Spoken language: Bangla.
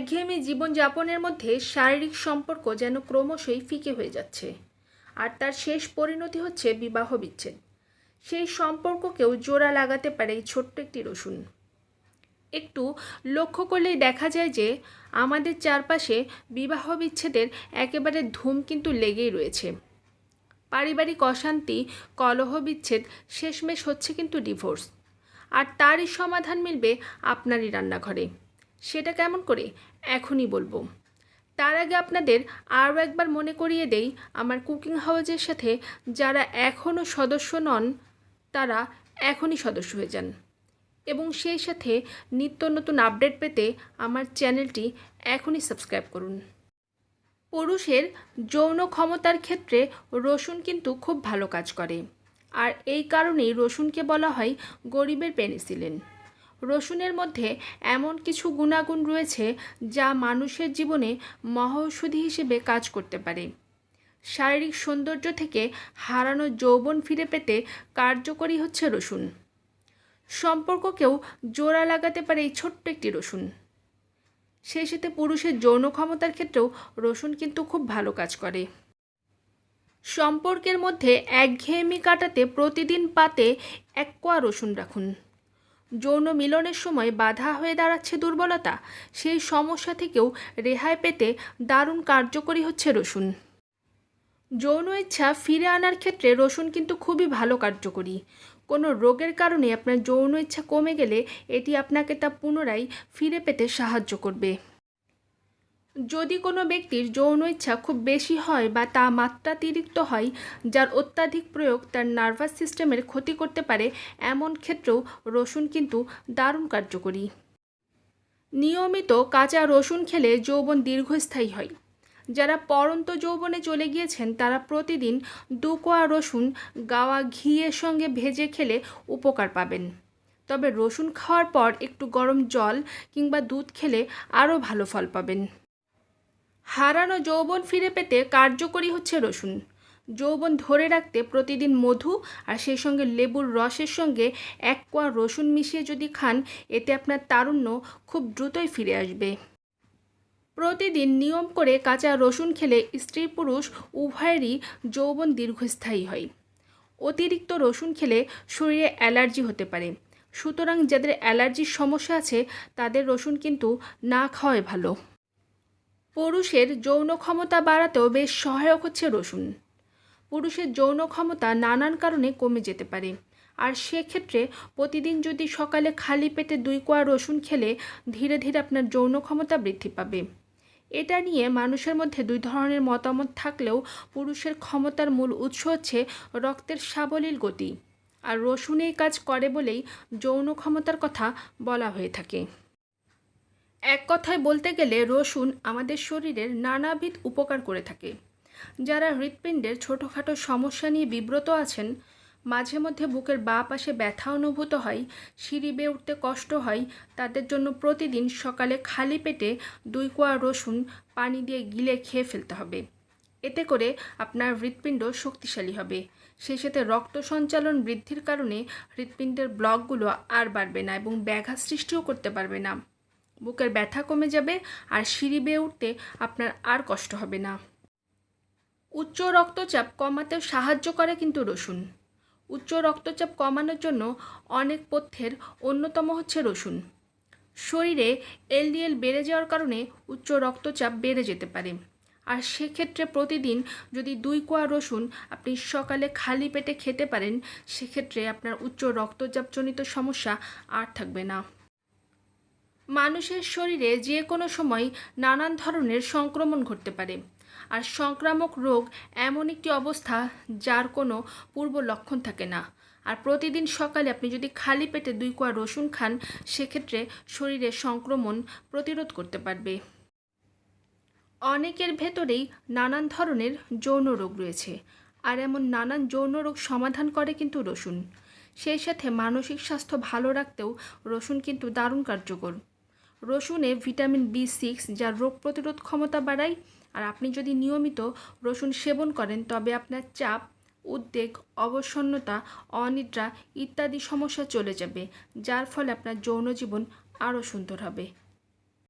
একঘেয়েমি জীবনযাপনের মধ্যে শারীরিক সম্পর্ক যেন ক্রমশই ফিকে হয়ে যাচ্ছে, আর তার শেষ পরিণতি হচ্ছে বিবাহ বিচ্ছেদ। সেই সম্পর্ককেও জোড়া লাগাতে পারে এই ছোট্ট একটি রসুন। একটু লক্ষ্য করলেই দেখা যায় যে আমাদের চারপাশে বিবাহ বিচ্ছেদের একেবারে ধুম কিন্তু লেগেই রয়েছে। পারিবারিক অশান্তি, কলহ, বিচ্ছেদ, শেষমেশ হচ্ছে কিন্তু ডিভোর্স। আর তারই সমাধান মিলবে আপনারই রান্নাঘরে। সেটা কেমন করে এখনই বলবো। তার আগে আপনাদের আরও একবার মনে করিয়ে দেই, আমার কুকিং হাউসের সাথে যারা এখনও সদস্য নন তারা এখনই সদস্য হয়ে যান, এবং সেই সাথে নিত্য নতুন আপডেট পেতে আমার চ্যানেলটি এখনই সাবস্ক্রাইব করুন। পুরুষের যৌন ক্ষমতার ক্ষেত্রে রসুন কিন্তু খুব ভালো কাজ করে, আর এই কারণেই রসুনকে বলা হয় গরিবের পেনিসিলিন। রসুনের মধ্যে এমন কিছু গুণাগুণ রয়েছে যা মানুষের জীবনে মহৌষধি হিসেবে কাজ করতে পারে। শারীরিক সৌন্দর্য থেকে হারানো যৌবন ফিরে পেতে কার্যকরী হচ্ছে রসুন। সম্পর্ককেও জোড়া লাগাতে পারে এই ছোট্ট একটি রসুন। সেই সাথে পুরুষের যৌন ক্ষমতার ক্ষেত্রেও রসুন কিন্তু খুব ভালো কাজ করে। সম্পর্কের মধ্যে একঘেয়েমি কাটাতে প্রতিদিন পাতে 1 কোয়া রসুন রাখুন। যৌন মিলনের সময় বাধা হয়ে দাঁড়াচ্ছে দুর্বলতা, সেই সমস্যা থেকেও রেহাই পেতে দারুণ কার্যকরী হচ্ছে রসুন। যৌন ইচ্ছা ফিরে আনার ক্ষেত্রে রসুন কিন্তু খুবই ভালো কার্যকরী। কোনো রোগের কারণে আপনার যৌন ইচ্ছা কমে গেলে এটি আপনাকে তা পুনরায় ফিরে পেতে সাহায্য করবে। যদি কোনো ব্যক্তির যৌন ইচ্ছা খুব বেশি হয় বা তা মাত্রাতিরিক্ত হয়, যার অত্যাধিক প্রয়োগ তার নার্ভাস সিস্টেমের ক্ষতি করতে পারে, এমন ক্ষেত্রেও রসুন কিন্তু দারুণ কার্যকরী। নিয়মিত কাঁচা রসুন খেলে যৌবন দীর্ঘস্থায়ী হয়। যারা পড়ন্ত যৌবনে চলে গিয়েছেন তারা প্রতিদিন 2 কোয়া রসুন গাওয়া ঘিয়ের সঙ্গে ভেজে খেলে উপকার পাবেন। তবে রসুন খাওয়ার পর একটু গরম জল কিংবা দুধ খেলে আরও ভালো ফল পাবেন। হারানো যৌবন ফিরে পেতে কার্যকরী হচ্ছে রসুন। যৌবন ধরে রাখতে প্রতিদিন মধু আর সেই সঙ্গে লেবুর রসের সঙ্গে 1 কোয়া রসুন মিশিয়ে যদি খান, এতে আপনার তারুণ্য খুব দ্রুতই ফিরে আসবে। প্রতিদিন নিয়ম করে কাঁচা রসুন খেলে স্ত্রী পুরুষ উভয়েরই যৌবন দীর্ঘস্থায়ী হয়। অতিরিক্ত রসুন খেলে শরীরে অ্যালার্জি হতে পারে, সুতরাং যাদের অ্যালার্জির সমস্যা আছে তাদের রসুন কিন্তু না খাওয়াই ভালো। পুরুষের যৌন ক্ষমতা বাড়াতেও বেশ সহায়ক হচ্ছে রসুন। পুরুষের যৌন ক্ষমতা নানান কারণে কমে যেতে পারে, আর সেক্ষেত্রে প্রতিদিন যদি সকালে খালি পেটে 2 কোয়া রসুন খেলে ধীরে ধীরে আপনার যৌন ক্ষমতা বৃদ্ধি পাবে। এটা নিয়ে মানুষের মধ্যে 2 ধরনের মতামত থাকলেও পুরুষের ক্ষমতার মূল উৎস হচ্ছে রক্তের সাবলীল গতি, আর রসুন এই কাজ করে বলেই যৌন ক্ষমতার কথা বলা হয়ে থাকে। এক কথায় বলতে গেলে রসুন আমাদের শরীরের নানাবিধ উপকার করে থাকে। যারা হৃৎপিণ্ডের ছোটোখাটো সমস্যা নিয়ে বিব্রত আছেন, মাঝে মধ্যে বুকের বাঁ পাশে ব্যথা অনুভূত হয়, সিঁড়ি বেয়ে উঠতে কষ্ট হয়, তাদের জন্য প্রতিদিন সকালে খালি পেটে 2 কোয়া রসুন পানি দিয়ে গিলে খেয়ে ফেলতে হবে। এতে করে আপনার হৃৎপিণ্ড শক্তিশালী হবে। সেই সাথে রক্ত সঞ্চালন বৃদ্ধির কারণে হৃৎপিণ্ডের ব্লকগুলো আর বাড়বে না এবং ব্যাঘাত সৃষ্টিও করতে পারবে না। বুকের ব্যথা কমে যাবে আর সিঁড়ি বেয়ে উঠতে আপনার আর কষ্ট হবে না। উচ্চ রক্তচাপ কমাতেও সাহায্য করে কিন্তু রসুন। উচ্চ রক্তচাপ কমানোর জন্য অনেক পথ্যের অন্যতম হচ্ছে রসুন। শরীরে এলডিএল বেড়ে যাওয়ার কারণে উচ্চ রক্তচাপ বেড়ে যেতে পারে, আর সেক্ষেত্রে প্রতিদিন যদি 2 কোয়া রসুন আপনি সকালে খালি পেটে খেতে পারেন, সেক্ষেত্রে আপনার উচ্চ রক্তচাপজনিত সমস্যা আর থাকবে না। মানুষের শরীরে যে কোনো সময় নানান ধরনের সংক্রমণ ঘটতে পারে, আর সংক্রামক রোগ এমন একটি অবস্থা যার কোনো পূর্ব লক্ষণ থাকে না। আর প্রতিদিন সকালে আপনি যদি খালি পেটে 2 কোয়া রসুন খান, সেক্ষেত্রে শরীরে সংক্রমণ প্রতিরোধ করতে পারবে। অনেকের ভেতরেই নানান ধরনের যৌন রোগ রয়েছে, আর এমন নানান যৌন রোগ সমাধান করে কিন্তু রসুন। সেই সাথে মানসিক স্বাস্থ্য ভালো রাখতেও রসুন কিন্তু দারুণ কার্যকর। রসুনে ভিটামিন B6 যা রোগ প্রতিরোধ ক্ষমতা বাড়ায়, আর আপনি যদি নিয়মিত রসুন সেবন করেন তবে আপনার চাপ, উদ্বেগ, অবসন্নতা, অনিদ্রা ইত্যাদি সমস্যা চলে যাবে, যার ফলে আপনার যৌন জীবন আরও সুন্দর হবে।